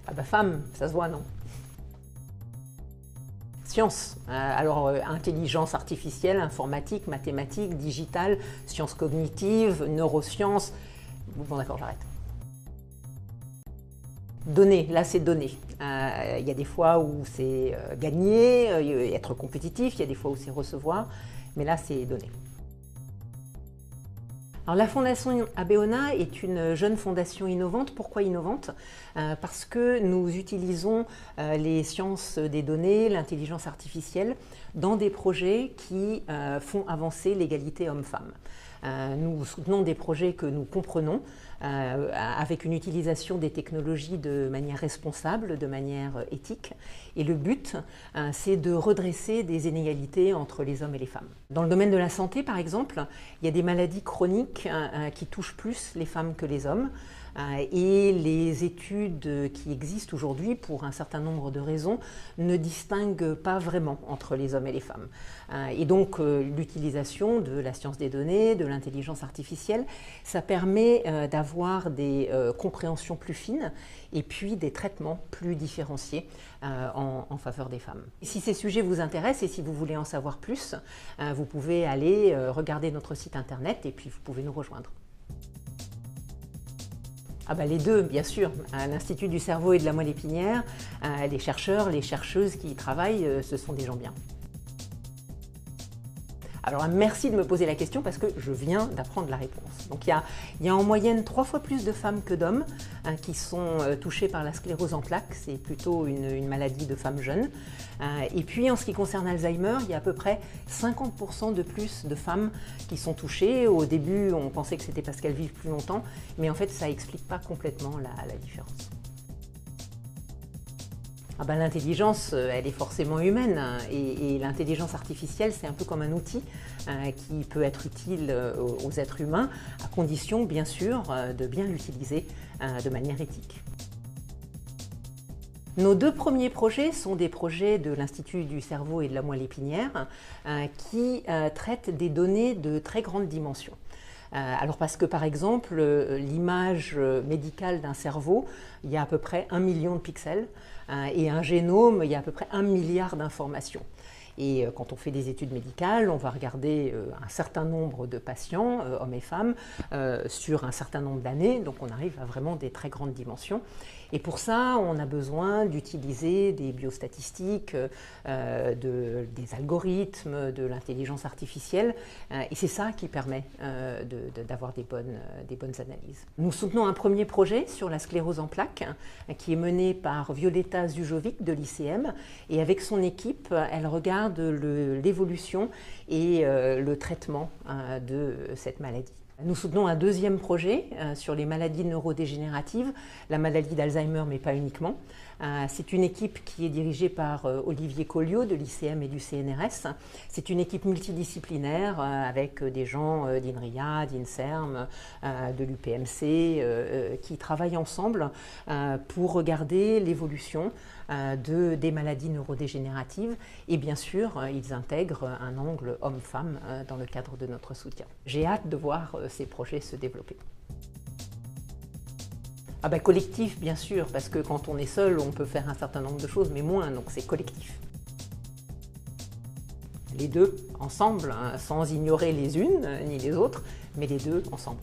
Ah bah femme, ça se voit, non? Sciences, alors intelligence artificielle, informatique, mathématiques, digitale, sciences cognitives, neurosciences. Bon d'accord, j'arrête. Données, là c'est données. Il y a des fois où c'est gagner, être compétitif, il y a des fois où c'est recevoir, mais là c'est données. Alors, la Fondation Abeona est une jeune fondation innovante. Pourquoi innovante? Parce que nous utilisons les sciences des données, l'intelligence artificielle, dans des projets qui font avancer l'égalité homme-femme. Nous soutenons des projets que nous comprenons avec une utilisation des technologies de manière responsable, de manière éthique. Et le but, c'est de redresser des inégalités entre les hommes et les femmes. Dans le domaine de la santé, par exemple, il y a des maladies chroniques qui touchent plus les femmes que les hommes. Et les études qui existent aujourd'hui, pour un certain nombre de raisons, ne distinguent pas vraiment entre les hommes et les femmes. Et donc l'utilisation de la science des données, de l'intelligence artificielle, ça permet d'avoir des compréhensions plus fines et puis des traitements plus différenciés en faveur des femmes. Si ces sujets vous intéressent et si vous voulez en savoir plus, vous pouvez aller regarder notre site internet et puis vous pouvez nous rejoindre. Ah bah les deux, bien sûr. À l'Institut du cerveau et de la moelle épinière, les chercheurs, les chercheuses qui y travaillent, ce sont des gens bien. Alors merci de me poser la question parce que je viens d'apprendre la réponse. Donc il y a en moyenne 3 fois plus de femmes que d'hommes qui sont touchées par la sclérose en plaques. C'est plutôt une maladie de femmes jeunes. Et puis en ce qui concerne Alzheimer, il y a à peu près 50% de plus de femmes qui sont touchées. Au début, on pensait que c'était parce qu'elles vivent plus longtemps, mais en fait ça n'explique pas complètement la différence. Ah ben, l'intelligence, elle est forcément humaine et l'intelligence artificielle, c'est un peu comme un outil qui peut être utile aux êtres humains, à condition, bien sûr, de bien l'utiliser de manière éthique. Nos 2 premiers projets sont des projets de l'Institut du cerveau et de la moelle épinière qui traitent des données de très grande dimension. Alors parce que par exemple, l'image médicale d'un cerveau, il y a à peu près 1 million de pixels et un génome, il y a à peu près 1 milliard d'informations. Et quand on fait des études médicales, on va regarder un certain nombre de patients, hommes et femmes, sur un certain nombre d'années, donc on arrive à vraiment des très grandes dimensions. Et pour ça, on a besoin d'utiliser des biostatistiques, des algorithmes, de l'intelligence artificielle, et c'est ça qui permet d'avoir des bonnes analyses. Nous soutenons un premier projet sur la sclérose en plaques, qui est mené par Violeta Zujovic de l'ICM, et avec son équipe, elle regarde l'évolution et le traitement de cette maladie. Nous soutenons un deuxième projet sur les maladies neurodégénératives, la maladie d'Alzheimer, mais pas uniquement. C'est une équipe qui est dirigée par Olivier Colliot de l'ICM et du CNRS. C'est une équipe multidisciplinaire avec des gens d'INRIA, d'INSERM, de l'UPMC qui travaillent ensemble pour regarder l'évolution des maladies neurodégénératives et bien sûr ils intègrent un angle homme-femme dans le cadre de notre soutien. J'ai hâte de voir ces projets se développer. Ah ben, collectif bien sûr, parce que quand on est seul on peut faire un certain nombre de choses mais moins, donc c'est collectif. Les deux ensemble, hein, sans ignorer les unes ni les autres, mais les deux ensemble.